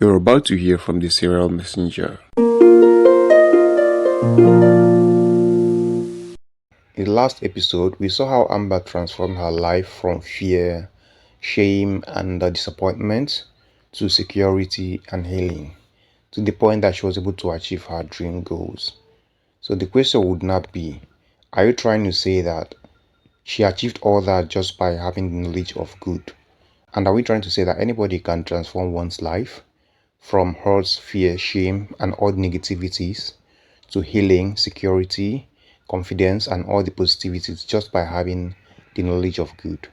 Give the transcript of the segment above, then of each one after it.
You're about to hear from the serial messenger. In the last episode, we saw how Amber transformed her life from fear, shame, and disappointment to security and healing, to the point that she was able to achieve her dream goals. So the question would not be, are you trying to say that she achieved all that just by having the knowledge of good? And are we trying to say that anybody can transform one's life from hurt, fear, shame, and all negativities to healing, security, confidence, and all the positivities just by having the knowledge of good?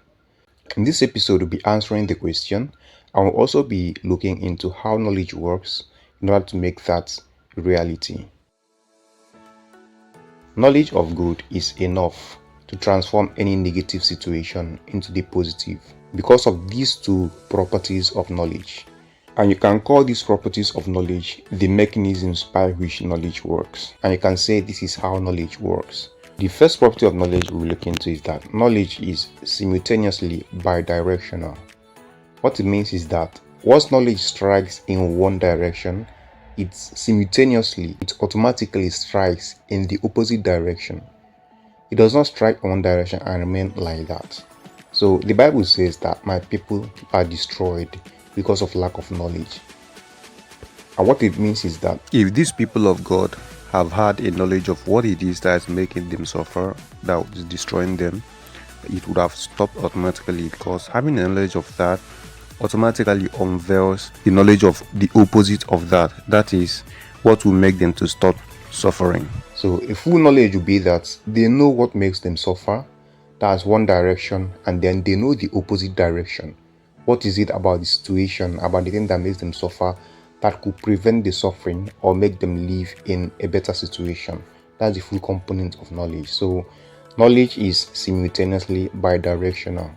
In this episode, we'll be answering the question, and we'll also be looking into how knowledge works in order to make that a reality. Knowledge of good is enough to transform any negative situation into the positive because of these two properties of knowledge. And you can call these properties of knowledge the mechanisms by which knowledge works. And you can say this is how knowledge works. The first property of knowledge we will look into is that knowledge is simultaneously bidirectional. What it means is that once knowledge strikes in one direction, it automatically strikes in the opposite direction. It does not strike in one direction and remain like that. So the Bible says that my people are destroyed because of lack of knowledge. And what it means is that if these people of God have had a knowledge of what it is that is making them suffer, that is destroying them, it would have stopped automatically, because having a knowledge of that automatically unveils the knowledge of the opposite of that. That is what will make them to stop suffering. So a full knowledge will be that they know what makes them suffer, that's one direction, and then they know the opposite direction. What is it about the situation, about the thing that makes them suffer, that could prevent the suffering or make them live in a better situation? That's the full component of knowledge. So knowledge is simultaneously bidirectional.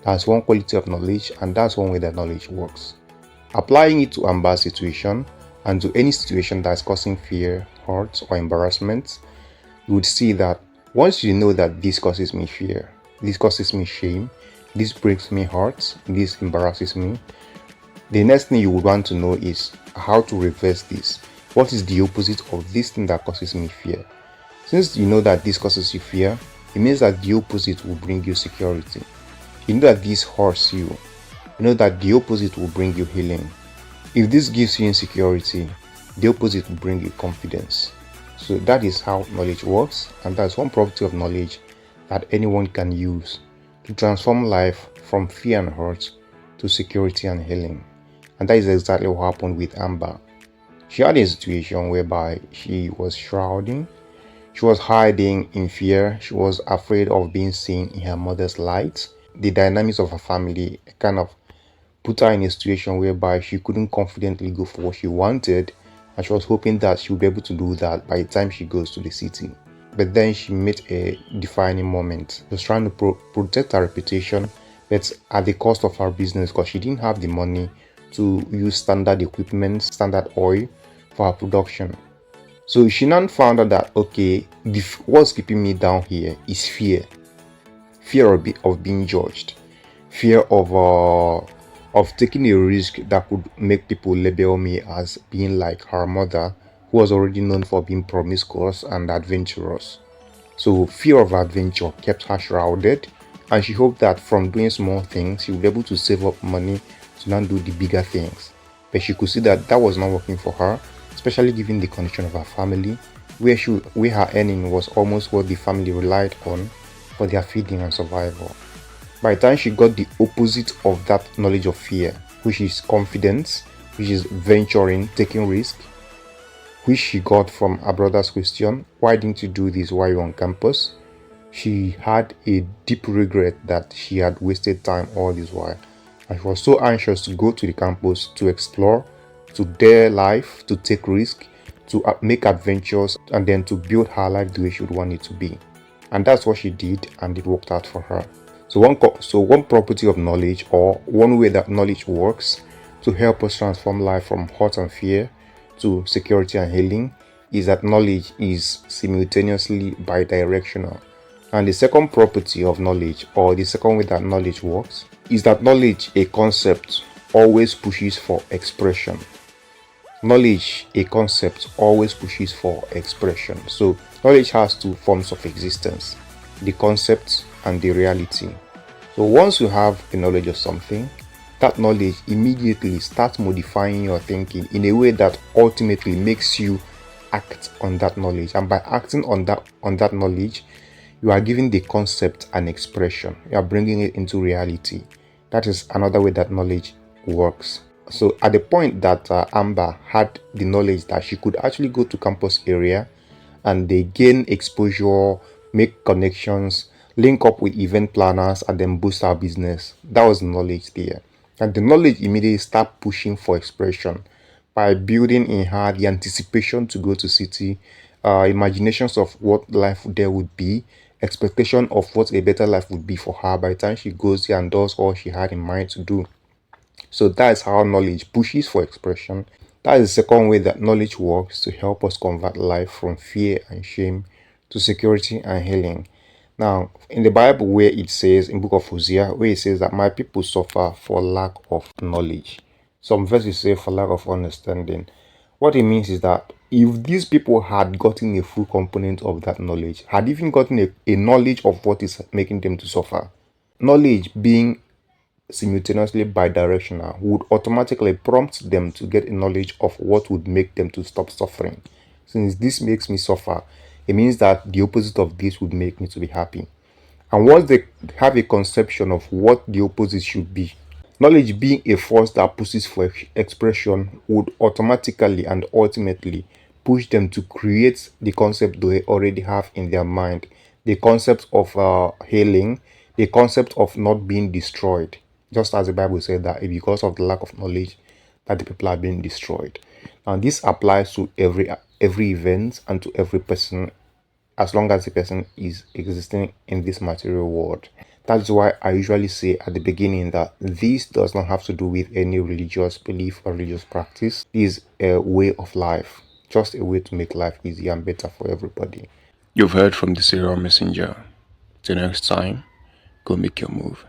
That's one quality of knowledge, and that's one way that knowledge works. Applying it to Amber's situation and to any situation that's causing fear, hurt, or embarrassment, you would see that once you know that this causes me fear, this causes me shame, this brings me hurt, this embarrasses me, the next thing you would want to know is how to reverse this. What is the opposite of this thing that causes me fear? Since you know that this causes you fear, it means that the opposite will bring you security. You know that this hurts you. You know that the opposite will bring you healing. If this gives you insecurity, the opposite will bring you confidence. So that is how knowledge works, and that's one property of knowledge that anyone can use to transform life from fear and hurt to security and healing. And that is exactly what happened with Amber. She had a situation whereby she was shrouding, she was hiding in fear, she was afraid of being seen in her mother's light. The dynamics of her family kind of put her in a situation whereby she couldn't confidently go for what she wanted, and she was hoping that she would be able to do that by the time she goes to the city. But then she met a defining moment. She was trying to protect her reputation, but at the cost of her business, because she didn't have the money to use standard equipment, standard oil for her production. So she now found out that, okay, what's keeping me down here is fear. Fear of being judged. Fear of taking a risk that could make people label me as being like her mother, who was already known for being promiscuous and adventurous. So fear of adventure kept her shrouded, and she hoped that from doing small things she would be able to save up money to now do the bigger things. But she could see that that was not working for her, especially given the condition of her family, where her earning was almost what the family relied on for their feeding and survival. By the time she got the opposite of that knowledge of fear, which is confidence, which is venturing, taking risk, which she got from her brother's question, why didn't you do this while you're on campus? She had a deep regret that she had wasted time all this while, and she was so anxious to go to the campus to explore, to dare life, to take risk, to make adventures, and then to build her life the way she would want it to be. And that's what she did, and it worked out for her. So one property of knowledge, or one way that knowledge works to help us transform life from hurt and fear to security and healing, is that knowledge is simultaneously bidirectional. And the second property of knowledge, or the second way that knowledge works, is that knowledge, a concept, always pushes for expression. knowledge, a concept, always pushes for expression. So knowledge has two forms of existence: the concept and the reality. So once you have a knowledge of something, that knowledge immediately starts modifying your thinking in a way that ultimately makes you act on that knowledge. And by acting on that knowledge, you are giving the concept an expression. You are bringing it into reality. That is another way that knowledge works. So at the point that Amber had the knowledge that she could actually go to campus area and they gain exposure, make connections, link up with event planners, and then boost our business. That was knowledge there. And the knowledge immediately start pushing for expression by building in her the anticipation to go to city, imaginations of what life there would be, expectation of what a better life would be for her by the time she goes there and does all she had in mind to do. So that is how knowledge pushes for expression. That is the second way that knowledge works to help us convert life from fear and shame to security and healing. Now, in the Bible, where it says in book of Hosea, where it says that my people suffer for lack of knowledge. Some verses say for lack of understanding. What it means is that if these people had gotten a full component of that knowledge, had even gotten a knowledge of what is making them to suffer, knowledge being simultaneously bidirectional would automatically prompt them to get a knowledge of what would make them to stop suffering. Since this makes me suffer, it means that the opposite of this would make me to be happy. And once they have a conception of what the opposite should be, knowledge being a force that pushes for expression would automatically and ultimately push them to create the concept they already have in their mind, the concept of healing, the concept of not being destroyed. Just as the Bible said that because of the lack of knowledge, that the people are being destroyed. And this applies to every event and to every person, as long as the person is existing in this material world. That's why I usually say at the beginning that this does not have to do with any religious belief or religious practice. It is a way of life, just a way to make life easier and better for everybody. You've heard from the serial messenger. Till next time, go make your move.